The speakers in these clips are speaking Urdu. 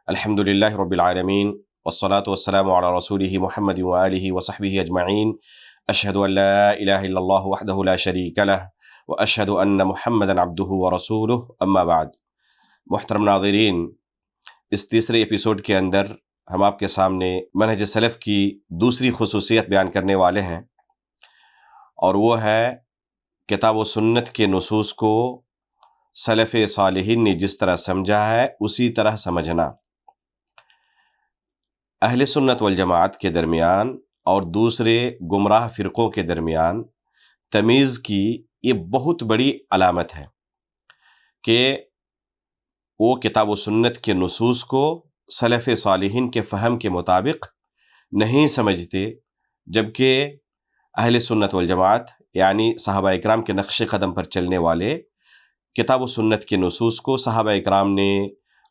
الحمد للہ رب العالمین والصلاة والسلام علی رسولہ محمد وآلہ وصحبہ اجمعین اشہد ان لا الہ الا اللہ وحدہ لا شریک لہ واشہد ان محمدا عبدہ ورسولہ اما بعد۔ محترم ناظرین، اس تیسرے ایپیسوڈ کے اندر ہم آپ کے سامنے منہج سلف کی دوسری خصوصیت بیان کرنے والے ہیں، اور وہ ہے کتاب و سنت کے نصوص کو سلف صالحین نے جس طرح سمجھا ہے اسی طرح سمجھنا۔ اہل سنت والجماعت کے درمیان اور دوسرے گمراہ فرقوں کے درمیان تمیز کی یہ بہت بڑی علامت ہے کہ وہ کتاب و سنت کے نصوص کو سلف صالحین کے فہم کے مطابق نہیں سمجھتے، جبکہ اہل سنت والجماعت یعنی صحابہ اکرام کے نقش قدم پر چلنے والے کتاب و سنت کے نصوص کو صحابہ اکرام نے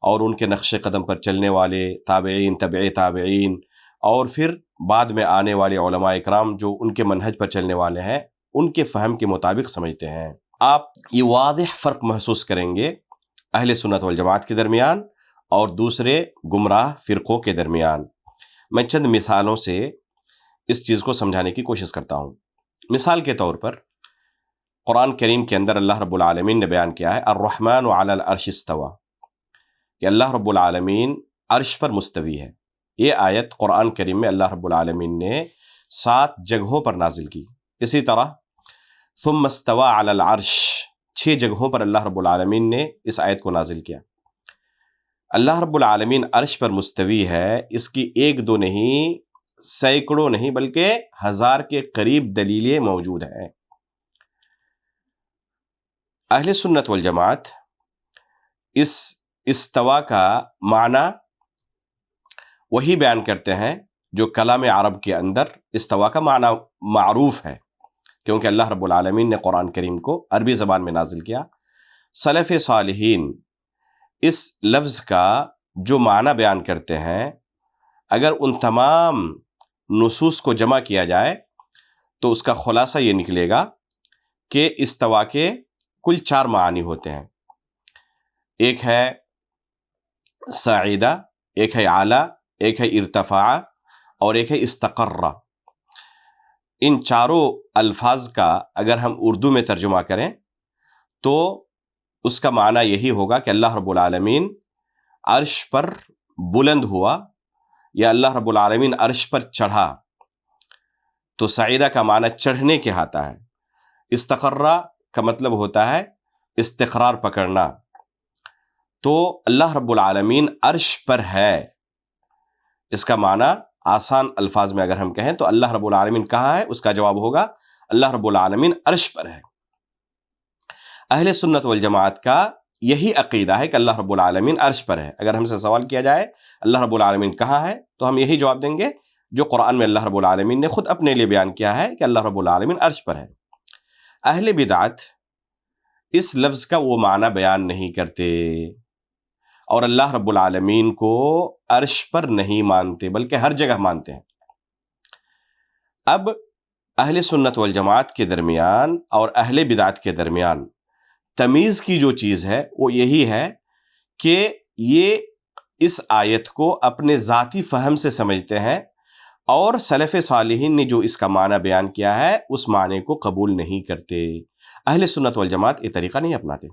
اور ان کے نقش قدم پر چلنے والے تابعین، تبع تابعین اور پھر بعد میں آنے والے علماء اکرام جو ان کے منہج پر چلنے والے ہیں ان کے فہم کے مطابق سمجھتے ہیں۔ آپ یہ واضح فرق محسوس کریں گے اہل سنت والجماعت کے درمیان اور دوسرے گمراہ فرقوں کے درمیان۔ میں چند مثالوں سے اس چیز کو سمجھانے کی کوشش کرتا ہوں۔ مثال کے طور پر قرآن کریم کے اندر اللہ رب العالمین نے بیان کیا ہے الرحمن علی العرش استوى، کہ اللہ رب العالمین عرش پر مستوی ہے۔ یہ آیت قرآن کریم میں اللہ رب العالمین نے 7 جگہوں پر نازل کی۔ اسی طرح ثم استوى علی العرش 6 جگہوں پر اللہ رب العالمین نے اس آیت کو نازل کیا۔ اللہ رب العالمین عرش پر مستوی ہے، اس کی 1 2 نہیں، سینکڑوں نہیں بلکہ 1000 کے قریب دلیلیں موجود ہیں۔ اہل سنت والجماعت اس استوا کا معنی وہی بیان کرتے ہیں جو کلام عرب کے اندر استوا کا معنی معروف ہے، کیونکہ اللہ رب العالمین نے قرآن کریم کو عربی زبان میں نازل کیا۔ سلف صالحین اس لفظ کا جو معنی بیان کرتے ہیں، اگر ان تمام نصوص کو جمع کیا جائے تو اس کا خلاصہ یہ نکلے گا کہ استوا کے کل 4 معانی ہوتے ہیں۔ ایک ہے صعیدہ، ایک ہے اعلیٰ، ایک ہے ارتفاع اور ایک ہے استقرہ۔ ان چاروں الفاظ کا اگر ہم اردو میں ترجمہ کریں تو اس کا معنی یہی ہوگا کہ اللہ رب العالمین عرش پر بلند ہوا یا اللہ رب العالمین عرش پر چڑھا۔ تو صعیدہ کا معنی چڑھنے کے آتا ہے، استقرہ کا مطلب ہوتا ہے استقرار پکڑنا۔ تو اللہ رب العالمین عرش پر ہے، اس کا معنی آسان الفاظ میں اگر ہم کہیں تو اللہ رب العالمین کہاں ہے، اس کا جواب ہوگا اللہ رب العالمین عرش پر ہے۔ اہل سنت والجماعت کا یہی عقیدہ ہے کہ اللہ رب العالمین عرش پر ہے۔ اگر ہم سے سوال کیا جائے اللہ رب العالمین کہاں ہے تو ہم یہی جواب دیں گے جو قرآن میں اللہ رب العالمین نے خود اپنے لیے بیان کیا ہے کہ اللہ رب العالمین عرش پر ہے۔ اہل بدعت اس لفظ کا وہ معنی بیان نہیں کرتے اور اللہ رب العالمین کو عرش پر نہیں مانتے بلکہ ہر جگہ مانتے ہیں۔ اب اہل سنت والجماعت کے درمیان اور اہل بدعت کے درمیان تمیز کی جو چیز ہے وہ یہی ہے کہ یہ اس آیت کو اپنے ذاتی فہم سے سمجھتے ہیں اور سلف صالحین نے جو اس کا معنی بیان کیا ہے اس معنی کو قبول نہیں کرتے۔ اہل سنت والجماعت یہ طریقہ نہیں اپناتے۔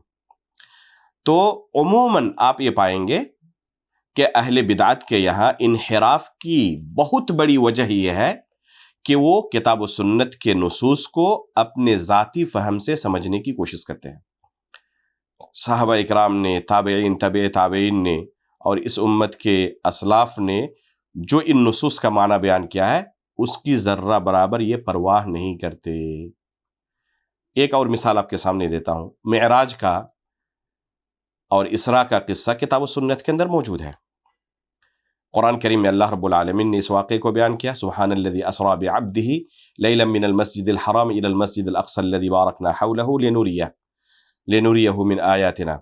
تو عموماً آپ یہ پائیں گے کہ اہل بدعت کے یہاں انحراف کی بہت بڑی وجہ یہ ہے کہ وہ کتاب و سنت کے نصوص کو اپنے ذاتی فہم سے سمجھنے کی کوشش کرتے ہیں۔ صحابہ اکرام نے، تابعین، تبع تابعین نے اور اس امت کے اسلاف نے جو ان نصوص کا معنی بیان کیا ہے اس کی ذرہ برابر یہ پرواہ نہیں کرتے۔ ایک اور مثال آپ کے سامنے دیتا ہوں۔ معراج کا اور اسراء کا قصہ کتاب و سنت کے اندر موجود ہے۔ قرآن کریم میں اللہ رب العالمین نے اس واقعے کو بیان کیا، سبحان الذی اسریٰ بعبدہ لیلا من المسجد الحرام الی المسجد الاقصی الذی بارکنا حولہ لنریہ من آیاتنا۔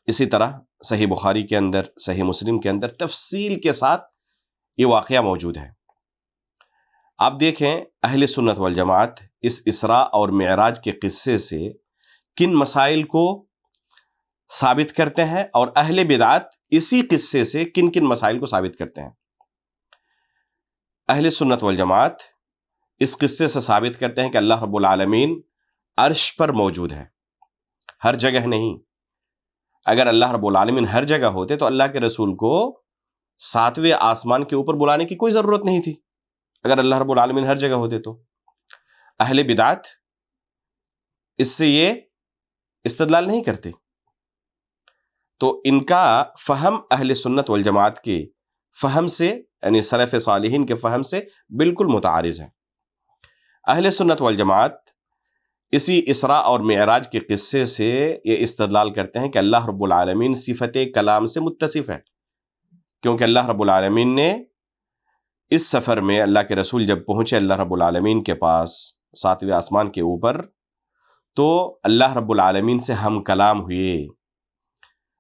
اسی طرح صحیح بخاری کے اندر، صحیح مسلم کے اندر تفصیل کے ساتھ یہ واقعہ موجود ہے۔ آپ دیکھیں اہل سنت والجماعت اس اسراء اور معراج کے قصے سے کن مسائل کو ثابت کرتے ہیں، اور اہل بدعت اسی قصے سے کن کن مسائل کو ثابت کرتے ہیں؟ اہل سنت والجماعت اس قصے سے ثابت کرتے ہیں کہ اللہ رب العالمین عرش پر موجود ہے، ہر جگہ نہیں۔ اگر اللہ رب العالمین ہر جگہ ہوتے تو اللہ کے رسول کو 7ویں آسمان کے اوپر بلانے کی کوئی ضرورت نہیں تھی، اگر اللہ رب العالمین ہر جگہ ہوتے تو۔ اہل بدعت اس سے یہ استدلال نہیں کرتے، تو ان کا فہم اہل سنت والجماعت کے فہم سے، یعنی سلف صالحین کے فہم سے بالکل متعارض ہے۔ اہل سنت والجماعت اسی اسراء اور معراج کے قصے سے یہ استدلال کرتے ہیں کہ اللہ رب العالمین صفت کلام سے متصف ہے، کیونکہ اللہ رب العالمین نے اس سفر میں، اللہ کے رسول جب پہنچے اللہ رب العالمین کے پاس 7ویں آسمان کے اوپر، تو اللہ رب العالمین سے ہم کلام ہوئے۔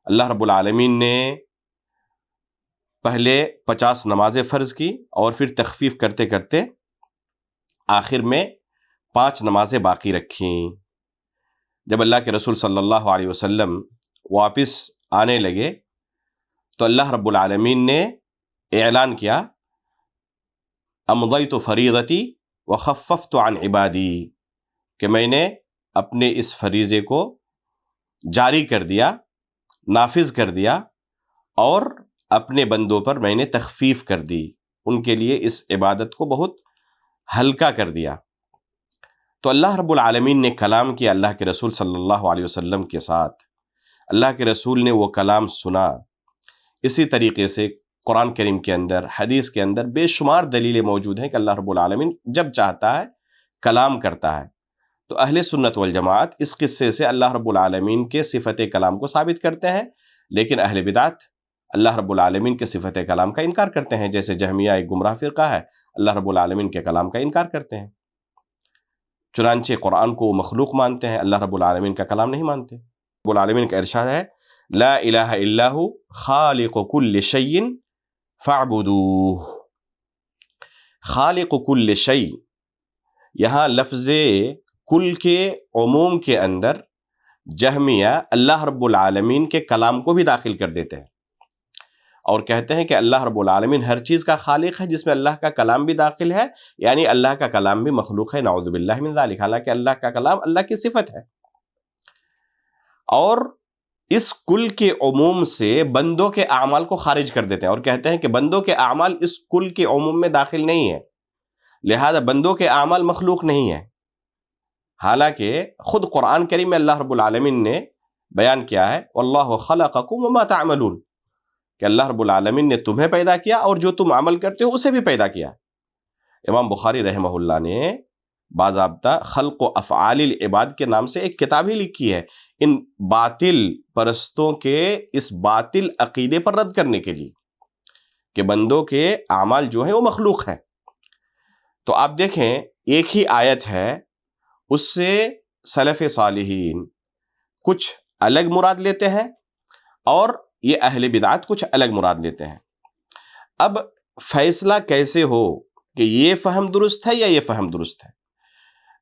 اللہ رب العالمین نے پہلے 50 نمازیں فرض کی، اور پھر تخفیف کرتے کرتے آخر میں 5 نمازیں باقی رکھیں۔ جب اللہ کے رسول صلی اللہ علیہ وسلم واپس آنے لگے تو اللہ رب العالمین نے اعلان کیا، امضیت فریضتی وخففت عن عبادی، کہ میں نے اپنے اس فریضے کو جاری کر دیا، نافذ کر دیا، اور اپنے بندوں پر میں نے تخفیف کر دی، ان کے لیے اس عبادت کو بہت ہلکا کر دیا۔ تو اللہ رب العالمین نے کلام کیا اللہ کے رسول صلی اللہ علیہ وسلم کے ساتھ، اللہ کے رسول نے وہ کلام سنا۔ اسی طریقے سے قرآن کریم کے اندر، حدیث کے اندر بے شمار دلیلیں موجود ہیں کہ اللہ رب العالمین جب چاہتا ہے کلام کرتا ہے۔ تو اہل سنت والجماعت اس قصے سے اللہ رب العالمین کے صفت کلام کو ثابت کرتے ہیں، لیکن اہل بدعت اللہ رب العالمین کے صفت کلام کا انکار کرتے ہیں، جیسے جہمیہ ایک گمراہ فرقہ ہے، اللہ رب العالمین کے کلام کا انکار کرتے ہیں۔ چنانچہ قرآن کو مخلوق مانتے ہیں، اللہ رب العالمین کا کلام نہیں مانتے۔ رب العالمین کا ارشاد ہے، لا الہ الا ہو خالق کل شیء فاعبدوہ۔ خالق کل شیء، یہاں لفظ کل کے عموم کے اندر جہمیہ اللہ رب العالمین کے کلام کو بھی داخل کر دیتے ہیں، اور کہتے ہیں کہ اللہ رب العالمین ہر چیز کا خالق ہے، جس میں اللہ کا کلام بھی داخل ہے، یعنی اللہ کا کلام بھی مخلوق ہے، نعوذ باللہ من ذالک، حالانکہ اللہ کا کلام اللہ کی صفت ہے۔ اور اس کل کے عموم سے بندوں کے اعمال کو خارج کر دیتے ہیں، اور کہتے ہیں کہ بندوں کے اعمال اس کل کے عموم میں داخل نہیں ہے، لہذا بندوں کے اعمال مخلوق نہیں ہے۔ حالانکہ خود قرآن کریم میں اللہ رب العالمین نے بیان کیا ہے، واللہ خلقکم وما تعملون، کہ اللہ رب العالمین نے تمہیں پیدا کیا اور جو تم عمل کرتے ہو اسے بھی پیدا کیا۔ امام بخاری رحمہ اللہ نے باضابطہ خلق و افعال العباد کے نام سے ایک کتاب ہی لکھی ہے، ان باطل پرستوں کے اس باطل عقیدے پر رد کرنے کے لیے کہ بندوں کے اعمال جو ہیں وہ مخلوق ہیں۔ تو آپ دیکھیں، ایک ہی آیت ہے، اس سے سلف صالحین کچھ الگ مراد لیتے ہیں، اور یہ اہل بدعت کچھ الگ مراد لیتے ہیں۔ اب فیصلہ کیسے ہو کہ یہ فہم درست ہے یا یہ فہم درست ہے؟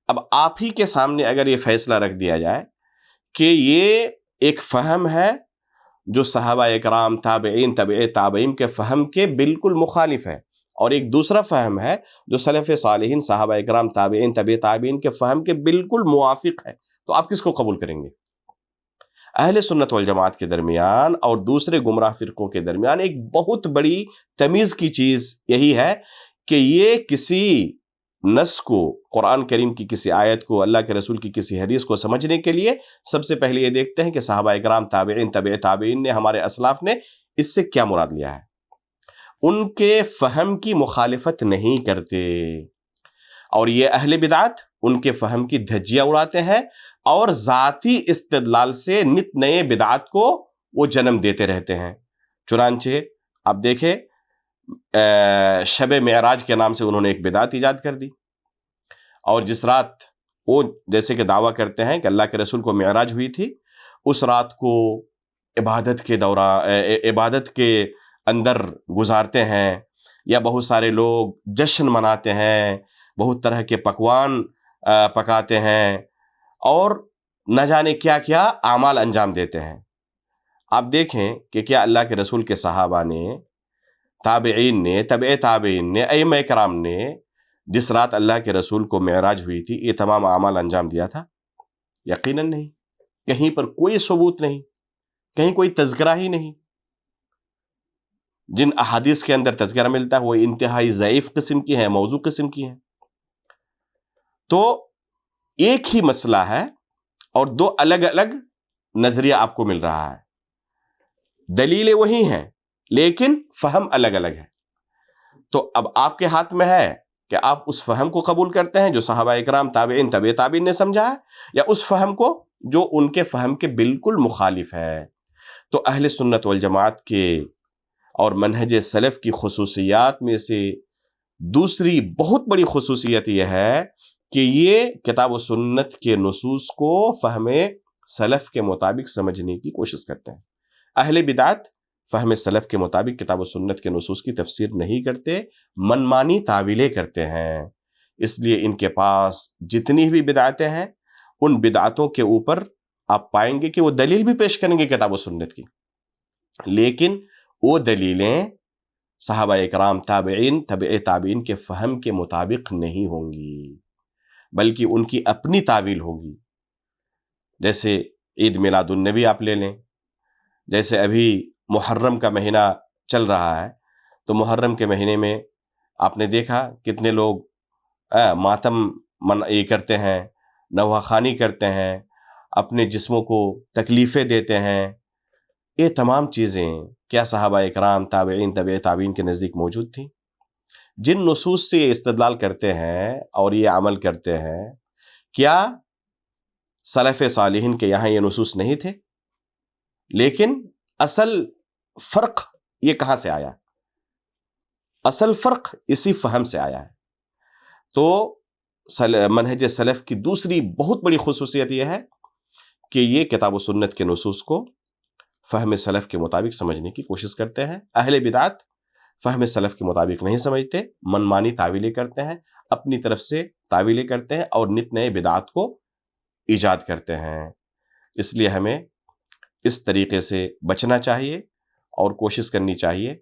اب آپ ہی کے سامنے اگر یہ فیصلہ رکھ دیا جائے کہ یہ ایک فہم ہے جو صحابہ اکرام، تابعین، تبع تابعین کے فہم کے بالکل مخالف ہے، اور ایک دوسرا فہم ہے جو سلف صالحین، صحابہ اکرام، تابعین، تبع تابعین کے فہم کے بالکل موافق ہے، تو آپ کس کو قبول کریں گے؟ اہل سنت والجماعت کے درمیان اور دوسرے گمراہ فرقوں کے درمیان ایک بہت بڑی تمیز کی چیز یہی ہے کہ یہ کسی نص کو، قرآن کریم کی کسی آیت کو، اللہ کے رسول کی کسی حدیث کو سمجھنے کے لیے سب سے پہلے یہ دیکھتے ہیں کہ صحابہ اکرام، تابعین، تبع تابعین نے، ہمارے اسلاف نے اس سے کیا مراد لیا ہے۔ ان کے فہم کی مخالفت نہیں کرتے، اور یہ اہل بدعت ان کے فہم کی دھجیاں اڑاتے ہیں، اور ذاتی استدلال سے نت نئے بدعات کو وہ جنم دیتے رہتے ہیں۔ چنانچہ آپ دیکھیں، شب معراج کے نام سے انہوں نے ایک بدعت ایجاد کر دی، اور جس رات وہ جیسے کہ دعویٰ کرتے ہیں کہ اللہ کے رسول کو معراج ہوئی تھی، اس رات کو عبادت کے اندر گزارتے ہیں، یا بہت سارے لوگ جشن مناتے ہیں، بہت طرح کے پکوان پکاتے ہیں، اور نہ جانے کیا کیا اعمال انجام دیتے ہیں۔ آپ دیکھیں کہ کیا اللہ کے رسول کے صحابہ نے، تابعین نے، تبع تابعین نے، ائمہ کرام نے جس رات اللہ کے رسول کو معراج ہوئی تھی یہ تمام اعمال انجام دیا تھا؟ یقیناً نہیں، کہیں پر کوئی ثبوت نہیں، کہیں کوئی تذکرہ ہی نہیں۔ جن احادیث کے اندر تذکرہ ملتا ہے وہ انتہائی ضعیف قسم کی ہیں، موضوع قسم کی ہیں۔ تو ایک ہی مسئلہ ہے اور دو الگ الگ نظریہ آپ کو مل رہا ہے، دلیلیں وہی ہیں لیکن فہم الگ الگ ہے۔ تو اب آپ کے ہاتھ میں ہے کہ آپ اس فہم کو قبول کرتے ہیں جو صحابہ اکرام، تابعین، تبع تابعین نے سمجھا ہے، یا اس فہم کو جو ان کے فہم کے بالکل مخالف ہے۔ تو اہل سنت والجماعت کے اور منہج سلف کی خصوصیات میں سے دوسری بہت بڑی خصوصیت یہ ہے کہ یہ کتاب و سنت کے نصوص کو فہم سلف کے مطابق سمجھنے کی کوشش کرتے ہیں۔ اہل بدعت فہم سلف کے مطابق کتاب و سنت کے نصوص کی تفسیر نہیں کرتے، منمانی تعویلیں کرتے ہیں۔ اس لیے ان کے پاس جتنی بھی بدعتیں ہیں ان بدعتوں کے اوپر آپ پائیں گے کہ وہ دلیل بھی پیش کریں گے کتاب و سنت کی، لیکن وہ دلیلیں صحابہ اکرام، تابعین، تبع تابعین کے فہم کے مطابق نہیں ہوں گی، بلکہ ان کی اپنی تعویل ہوگی۔ جیسے عید میلاد النبی آپ لے لیں، جیسے ابھی محرم کا مہینہ چل رہا ہے، تو محرم کے مہینے میں آپ نے دیکھا کتنے لوگ ماتم یہ کرتے ہیں، نوحہ خوانی کرتے ہیں، اپنے جسموں کو تکلیفیں دیتے ہیں۔ یہ تمام چیزیں کیا صحابہ اکرام، تابعین، تبع تابعین کے نزدیک موجود تھیں؟ جن نصوص سے یہ استدلال کرتے ہیں اور یہ عمل کرتے ہیں، کیا سلف صالحین کے یہاں یہ نصوص نہیں تھے؟ لیکن اصل فرق یہ کہاں سے آیا؟ اصل فرق اسی فہم سے آیا ہے۔ تو منہج سلف کی دوسری بہت بڑی خصوصیت یہ ہے کہ یہ کتاب و سنت کے نصوص کو فہم سلف کے مطابق سمجھنے کی کوشش کرتے ہیں۔ اہل بدعت فہم سلف کے مطابق نہیں سمجھتے، منمانی تعویلیں کرتے ہیں، اپنی طرف سے تعویلیں کرتے ہیں اور نت نئے بدعات کو ایجاد کرتے ہیں۔ اس لیے ہمیں اس طریقے سے بچنا چاہیے اور کوشش کرنی چاہیے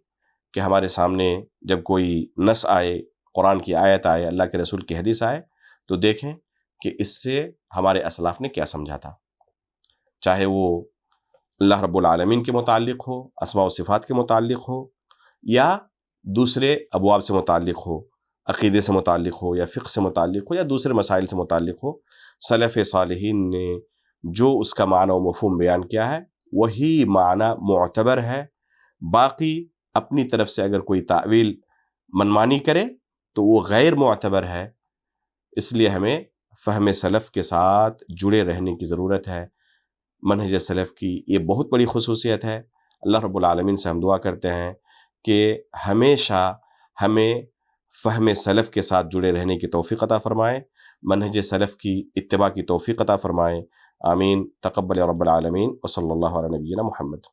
کہ ہمارے سامنے جب کوئی نص آئے، قرآن کی آیت آئے، اللہ کے رسول کی حدیث آئے، تو دیکھیں کہ اس سے ہمارے اسلاف نے کیا سمجھا تھا، چاہے وہ اللہ رب العالمین کے متعلق ہو، اسماء و صفات کے متعلق ہو، یا دوسرے ابواب سے متعلق ہو، عقیدے سے متعلق ہو، یا فقہ سے متعلق ہو، یا دوسرے مسائل سے متعلق ہو۔ سلف صالحین نے جو اس کا معنی و مفہوم بیان کیا ہے وہی معنی معتبر ہے۔ باقی اپنی طرف سے اگر کوئی تعویل منمانی کرے تو وہ غیر معتبر ہے۔ اس لیے ہمیں فہم سلف کے ساتھ جڑے رہنے کی ضرورت ہے۔ منہج سلف کی یہ بہت بڑی خصوصیت ہے۔ اللہ رب العالمین سے ہم دعا کرتے ہیں کہ ہمیشہ ہمیں فہم سلف کے ساتھ جڑے رہنے کی توفیق عطا فرمائے، منہج سلف کی اتباع کی توفیق عطا فرمائے۔ آمین۔ تقبل رب العالمین، وصلی اللہ علی نبینا محمد۔